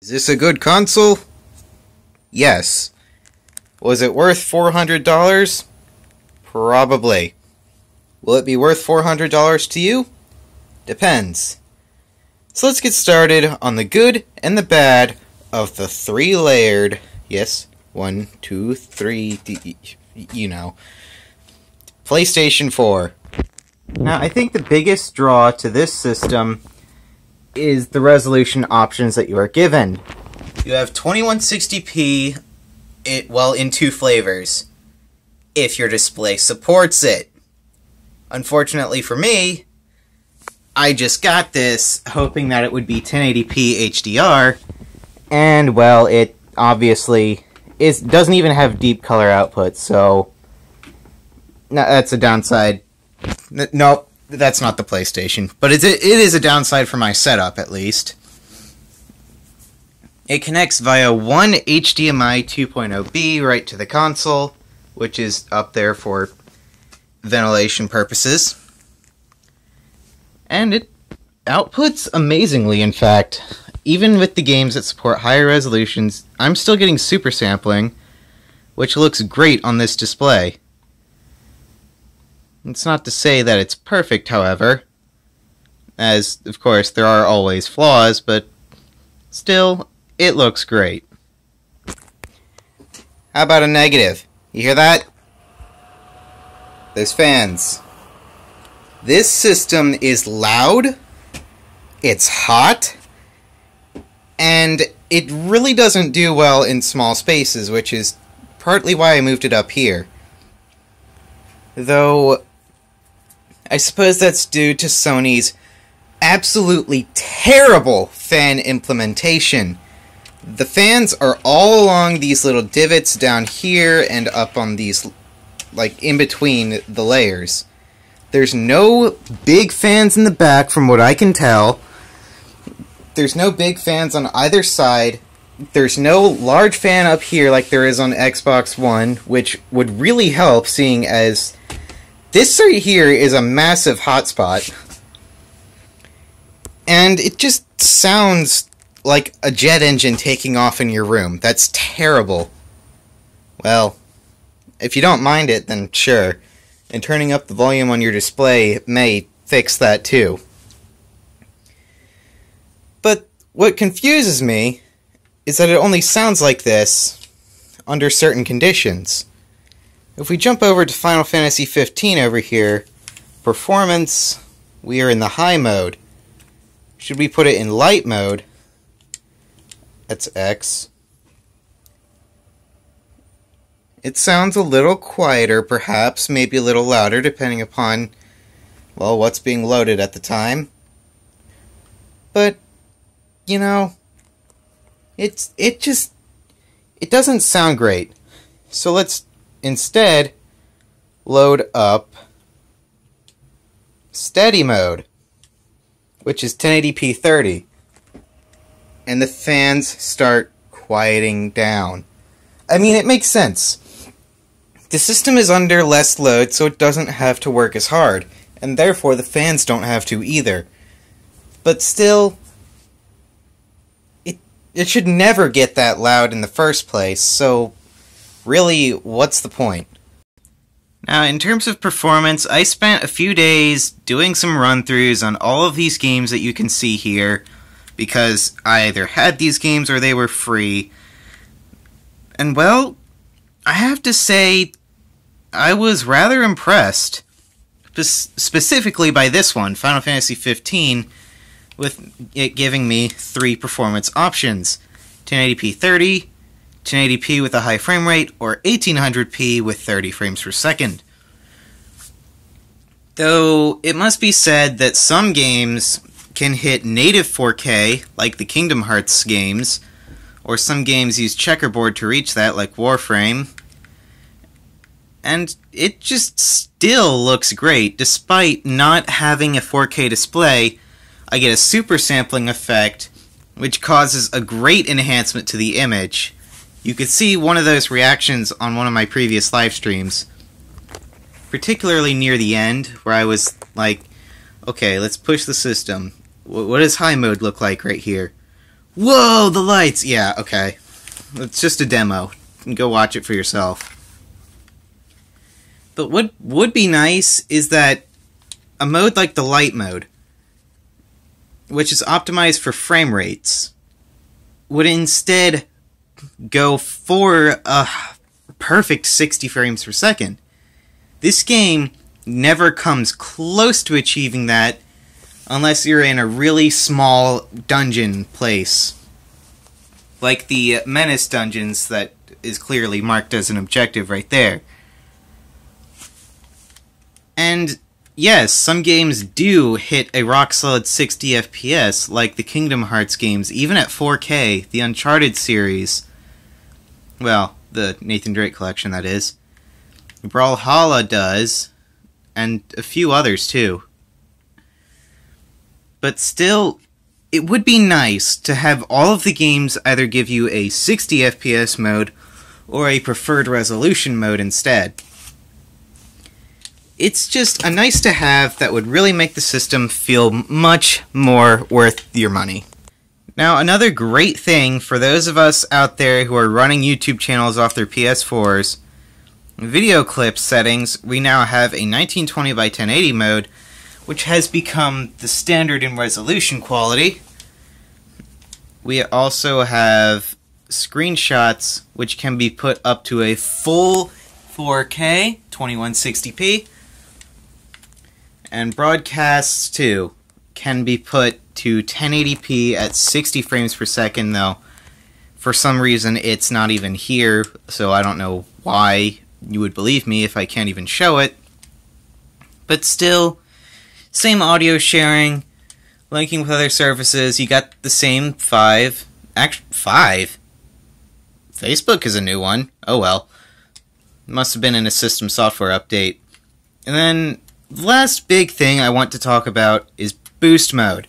Is this a good console? Yes. Was it worth $400? Probably. Will it be worth $400 to you? Depends. So let's get started on the good and the bad of the three-layered, yes, 1, 2, 3, you know, PlayStation 4. Now, I think the biggest draw to this system is the resolution options that you are given. You have 2160p, in two flavors, if your display supports it. Unfortunately for me, I just got this hoping that it would be 1080p HDR, and, well, it obviously doesn't even have deep color output, so that's a downside. Nope, that's not the PlayStation, but it is a downside for my setup, at least. It connects via one HDMI 2.0B right to the console, which is up there for ventilation purposes. And it outputs amazingly, in fact. Even with the games that support higher resolutions, I'm still getting super sampling, which looks great on this display. It's not to say that it's perfect, however, as, of course, there are always flaws, but still, it looks great. How about a negative? You hear that? There's fans. This system is loud, it's hot, and it really doesn't do well in small spaces, which is partly why I moved it up here. Though, I suppose that's due to Sony's absolutely terrible fan implementation. The fans are all along these little divots down here and up on these, like, in between the layers. There's no big fans in the back, from what I can tell. There's no big fans on either side. There's no large fan up here like there is on Xbox One, which would really help, seeing as this right here is a massive hotspot. And it just sounds like a jet engine taking off in your room. That's terrible. Well, if you don't mind it, then sure. And turning up the volume on your display may fix that too. But what confuses me is that it only sounds like this under certain conditions. If we jump over to Final Fantasy 15 over here, performance, we are in the high mode. Should we put it in light mode? That's X. It sounds a little quieter, perhaps, maybe a little louder, depending upon, well, what's being loaded at the time. But, you know, it doesn't sound great. So let's instead load up steady mode, which is 1080p 30. And the fans start quieting down. I mean, it makes sense. The system is under less load, so it doesn't have to work as hard, and therefore the fans don't have to either. But still, it should never get that loud in the first place, so really, what's the point? Now, in terms of performance, I spent a few days doing some run-throughs on all of these games that you can see here, because I either had these games or they were free. And, well, I have to say, I was rather impressed, specifically by this one, Final Fantasy 15, with it giving me 3 performance options: 1080p 30, 1080p with a high frame rate, or 1800p with 30 frames per second. Though, it must be said that some games can hit native 4K, like the Kingdom Hearts games, or some games use checkerboard to reach that, like Warframe. And it just still looks great. Despite not having a 4K display, I get a super sampling effect, which causes a great enhancement to the image. You could see one of those reactions on one of my previous live streams, particularly near the end, where I was like, okay, let's push the system. What does high mode look like right here? Whoa, the lights! Yeah, okay. It's just a demo. You can go watch it for yourself. But what would be nice is that a mode like the light mode, which is optimized for frame rates, would instead go for a perfect 60 frames per second. This game never comes close to achieving that unless you're in a really small dungeon place. Like the Menace dungeons that is clearly marked as an objective right there. And yes, some games do hit a rock-solid 60 FPS, like the Kingdom Hearts games, even at 4K, the Uncharted series. Well, the Nathan Drake collection, that is. Brawlhalla does, and a few others too. But still, it would be nice to have all of the games either give you a 60 FPS mode or a preferred resolution mode instead. It's just a nice to have that would really make the system feel much more worth your money. Now, another great thing for those of us out there who are running YouTube channels off their PS4s, video clip settings, we now have a 1920 by 1080 mode, which has become the standard in resolution quality. We also have screenshots, which can be put up to a full 4K, 2160p, and broadcasts, too, can be put to 1080p at 60 frames per second, though for some reason it's not even here, so I don't know why you would believe me if I can't even show it. But still, same audio sharing, linking with other services, you got the same 5. Actually, 5? Facebook is a new one. Oh well. Must have been in a system software update. And then, the last big thing I want to talk about is Boost Mode.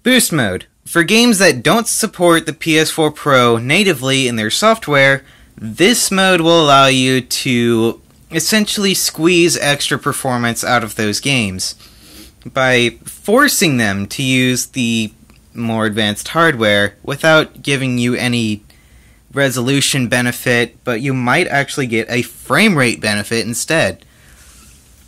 Boost Mode. For games that don't support the PS4 Pro natively in their software, this mode will allow you to essentially squeeze extra performance out of those games by forcing them to use the more advanced hardware without giving you any resolution benefit, but you might actually get a frame rate benefit instead.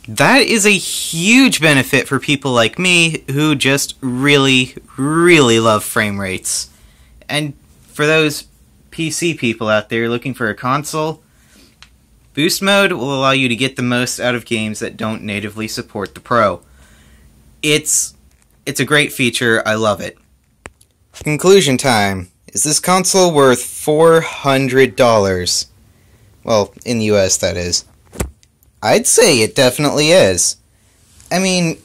That is a huge benefit for people like me who just really, really love frame rates. And for those PC people out there looking for a console, Boost Mode will allow you to get the most out of games that don't natively support the Pro. It's a great feature, I love it. Conclusion time. Is this console worth $400? Well, in the US, that is. I'd say it definitely is. I mean,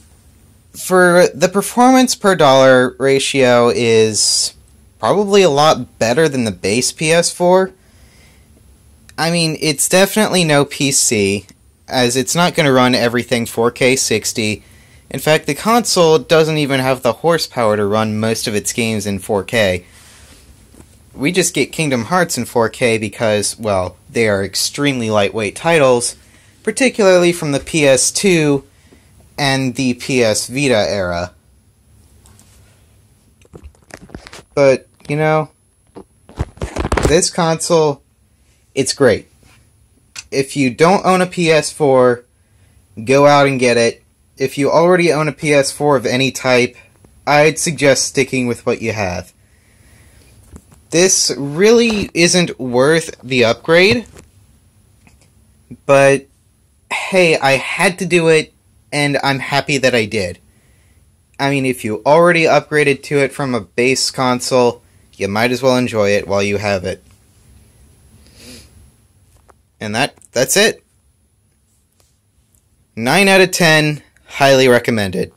for the performance per dollar ratio is probably a lot better than the base PS4. I mean, it's definitely no PC, as it's not going to run everything 4K 60. In fact, the console doesn't even have the horsepower to run most of its games in 4K. We just get Kingdom Hearts in 4K because, well, they are extremely lightweight titles, particularly from the PS2 and the PS Vita era. But, you know, this console, it's great. If you don't own a PS4, go out and get it. If you already own a PS4 of any type, I'd suggest sticking with what you have. This really isn't worth the upgrade, but hey, I had to do it, and I'm happy that I did. I mean, if you already upgraded to it from a base console, you might as well enjoy it while you have it. And that's it. 9 out of 10, highly recommended.